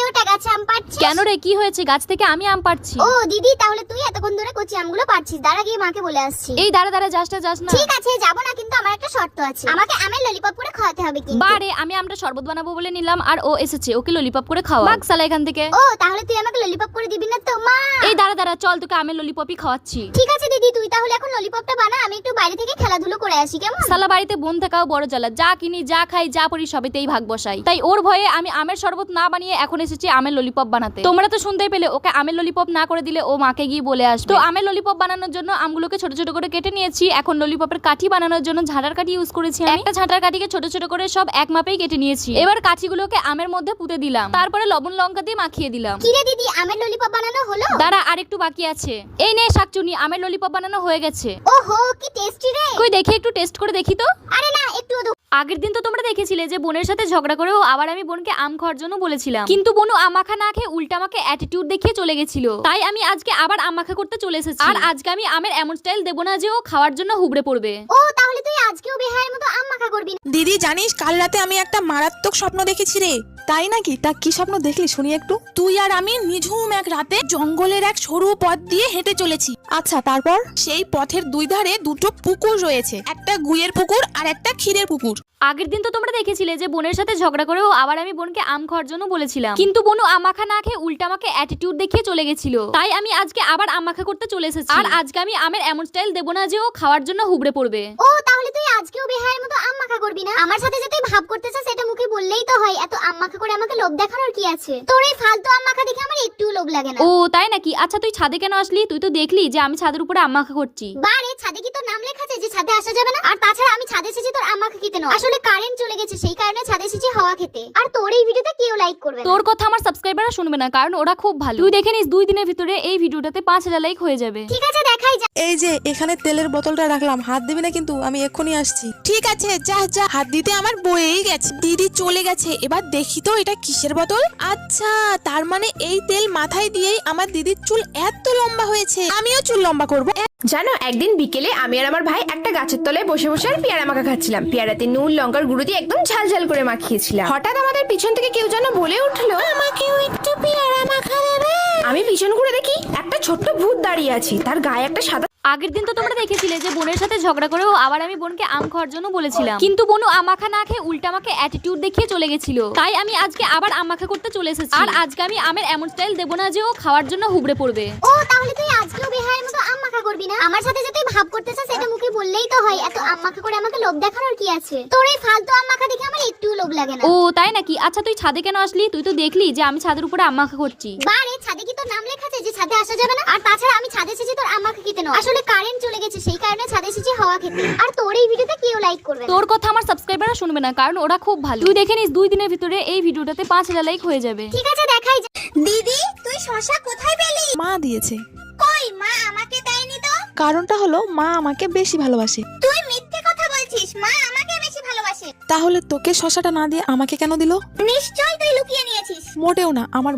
ওটা গাছে আম পাড়ছে। কেন রে, কি হয়েছে? গাছ থেকে আমি আম পাড়ছি। ও দিদি, তাহলে তুই এতক্ষণ ধরে কচি আমগুলো পাড়ছিস? দাঁড়া, গিয়ে মাকে বলে আসছি। এই দাঁড়া যাস না। ঠিক আছে, যাবো না, কিন্তু আমার একটা শর্ত আছে, আমাকে আমের ললিপপ করে খাওয়াতে হবে কিন্তু। বারে, আমি আমটা শরবত বানাবো বলে নিলাম, আর ও এসেছে, ওকে ললিপপ করে খাওয়া। ভাগ শালা এখান থেকে। ও তাহলে তুই আমাকে ললিপপ করে দিবি না তো মা? এই দাঁড়া, চল তোকে আমের ললিপপই খাওয়াচ্ছি। ঠিক আছে দিদি, তুই তাহলে এখন ললিপপটা বানা, আমি একটু বাইরে থেকে খেলাধুলো করে আসি, কেমন? শালা বাড়িতে বোন থাকাও বড় জ্বালা, যা কিনি যা খাই যা পড়ি সবেতেই ভাগ বসাই। তাই ওর ভয়ে আমি আমের শরবত না বানিয়ে এখন এসেছি আমের ললিপপ বানাতে। তোমরা তো শুনতেই পেলে, ওকে আমের ললিপপ না করে দিলে ও মাকে গিয়ে বলে আসবে। তো আমের ললিপপ বানানোর জন্য আমগুলোকে ছোট ছোট করে কেটে নিয়েছি। এখন ললিপপের কাঠি বানানোর জন্য ঝাঁটার কাঠি ইউজ করেছি। একটা ঝাঁটার কাঠিকে ছোট ছোট করে সব এক মাপেই কেটে নিয়েছি। এবার কাঠিগুলোকে আমের মধ্যে পুঁতে দিলাম, তারপরে লবণ লঙ্কা দিয়ে মাখিয়ে দিলাম। কি রে দিদি, আমের ললিপপ বানানো হলো? দাঁড়া, আর একটু বাকি আছে। এই নে শাকচুনি, আমের ললিপপ বানানো হয়ে গেছে। ওহো, কি টেস্টি রে। কই দেখি, একটু টেস্ট করে দেখি তো। আরে না, একটু আগের দিন তো তোমরা দেখেছিলে যে বোনের সাথে ঝগড়া করেও আবার আমি বোনকে আম খাওয়ার জন্য বলেছিলাম, কিন্তু বোনু আম মাখা না খেয়ে উল্টা আমাকে অ্যাটিটিউড দেখিয়ে চলে গেছিল। তাই আমি আজকে আবার আম মাখা করতে চলে এসেছি। আর আজকে আমি আমের এমন স্টাইল দেবো না যে ও খাওয়ার জন্য হুবড়ে পড়বে। ও তাহলে তুই আজকেও বেহায়ের মতো আম মাখা করবি? দিদি জানিস, কাল রাতে আমি একটা মারাত্মক স্বপ্ন দেখেছি রে। তাই নাকি? তা কি স্বপ্ন দেখলি শুনি একটু। তুই আর আমি নিঝুম এক রাতে জঙ্গলের এক সরু পথ দিয়ে হেঁটে চলেছি। আচ্ছা, তারপর? সেই পথের দুই ধারে দুটো পুকুর রয়েছে, একটা গুয়ের পুকুর আর একটা ক্ষীরের পুকুর। আগের দিন তো তোমরা দেখেছিলে যে বোনের সাথে ঝগড়া করেও আবার আমি বোনকে আম খাওয়ার জন্য বলেছিলাম, কিন্তু বোনু আম মাখা না খেয়ে উল্টা আমাকে অ্যাটিটিউড দেখিয়ে চলে গেছিল। তাই আমি আজকে আবার আম মাখা করতে চলে এসেছি। আর আজকে আমি আমের এমন স্টাইল দেবো না যে ও খাওয়ার জন্য হুবড়ে পড়বে। ও তাহলে তুই আজকেও বেহায়ের মতো আম মাখা করবি না? আমার সাথে যে তুই ভাব করতেছিস সেটা মুখে বললেই তো হয়, এত আম মাখা করে আমাকে লোভ দেখানোর কি আছে? তোর এই ফালতু আম মাখা দেখে আমার একটু লোভ লাগে না। ও তাই নাকি? আচ্ছা তুই ছাদে কেন আসলি? তুই তো দেখলি যে আমি ছাদের উপরে আম মাখা করছি। বারে, ছাদে কি তোর নাম লেখা আছে যে ছাদে আসা যাবে না? আর তাছাড়া আমি ছাদে এসেছি তোর আম মাখা খেতে নয়, আসলে কারেন্ট চলে গেছে সেই কারণে ছাদে এসেছি হাওয়া খেতে। আর তোর এই ভিডিওতে কেউ লাইক করবে না। তোর কথা আমার সাবস্ক্রাইবাররা শুনবে না, কারণ ওরা খুব ভালো। তুই দেখে নিস 2 দিনের ভিতরে এই ভিডিওটাতে 5000 লাইক হয়ে যাবে। ঠিক আছে, দেখাই যা। এই যে এখানে তেলের বোতলটা রাখলাম, হাত দিবি না কিন্তু, আমি এক্ষুনি আসছি। ঠিক আছে, যা যা, হাত দিতে আমার বয়েই গেছে। দিদি চলে গেছে, এবার দেখি তো এটা কিসের বোতল। আচ্ছা, তার মানে এই তেল মাথায় দিয়েই আমার দিদির চুল এত লম্বা হয়েছে। আমিও চুল লম্বা করব। জানো, একদিন বিকেলে আমি আর আমার ভাই একটা গাছের তলায় বসে বসে আর পেয়ারা মাখা খাচ্ছিলাম। পেয়ারাতে নুন লঙ্কার গুঁড়ো দিয়ে একদম ঝাল ঝাল করে মাখিয়েছিলাম। হঠাৎ আমাদের পিছন থেকে কেউ যেন বলে উঠলো, আমাকেও একটু পেয়ারা মাখা দেবে। আমি পিছন ঘুরে দেখি একটা ছোট্ট ভূত দাঁড়িয়ে আছে, তার গায়ে একটা সাদা। আগের দিন তো তোমরা দেখেছিলে যে বোনের সাথে ঝগড়া করেও আবার আমি বোনকে আম খাওয়ার জন্য বলেছিলাম, কিন্তু বোনু আম মাখা না খেয়ে উল্টা আমাকে অ্যাটিটিউড দেখিয়ে চলে গেছিল। তাই আমি আজকে আবার আম মাখা করতে চলে এসেছি। আর আজকে আমি আমের এমন স্টাইল দেবো না যে ও খাওয়ার জন্য হুবড়ে পড়বে। ও তাহলে তুই আজকেও বেহায়ের মতো আম মাখা করবি না? আমার সাথে যে তুই ভাব করতেছিস সেটা মুখে বললেই তো হয়, এত আম মাখা করে আমাকে লোভ দেখানোর কি আছে? তোর এই ফালতু আম মাখা দেখে আমার একটু লোভ লাগে না। ও তাই নাকি? আচ্ছা তুই ছাদে কেন আসলি? তুই তো দেখলি যে আমি ছাদের উপরে আম মাখা করছি। বারে, ছাদে কি তোর নাম লেখা আছে যে ছাদে আসা যাবে না? আর তাছাড়া আমি ছাদে এসেছি তোর আম মাখা খেতে নয়, আসলে কারেন্ট চলে গেছে সেই কারণে ছাদে এসেছি হাওয়া খেতে। আর তোর এই ভিডিওতে কেউ লাইক করবে না। তোর কথা আমার সাবস্ক্রাইবাররা শুনবে না, কারণ ওরা খুব ভালো। তুই দেখে নিস 2 দিনের ভিতরে এই ভিডিওটাতে 5000 লাইক হয়ে যাবে। ঠিক আছে, দেখাই যা। দিদি, তুই শশা কোথায় পেলি? মা দিয়েছে। কই, মা আমাকে দেয়নি তো? কারণটা হলো মা আমাকে বেশি ভালোবাসে। তুই মিথ্যে কথা বলছিস, মা আমাকে বেশি ভালোবাসে। তাহলে তোকে শশাটা না দিয়ে আমাকে কেন দিল? নিশ্চয়ই তুই লুকিয়ে নিয়েছিস। মোটেও না, আমার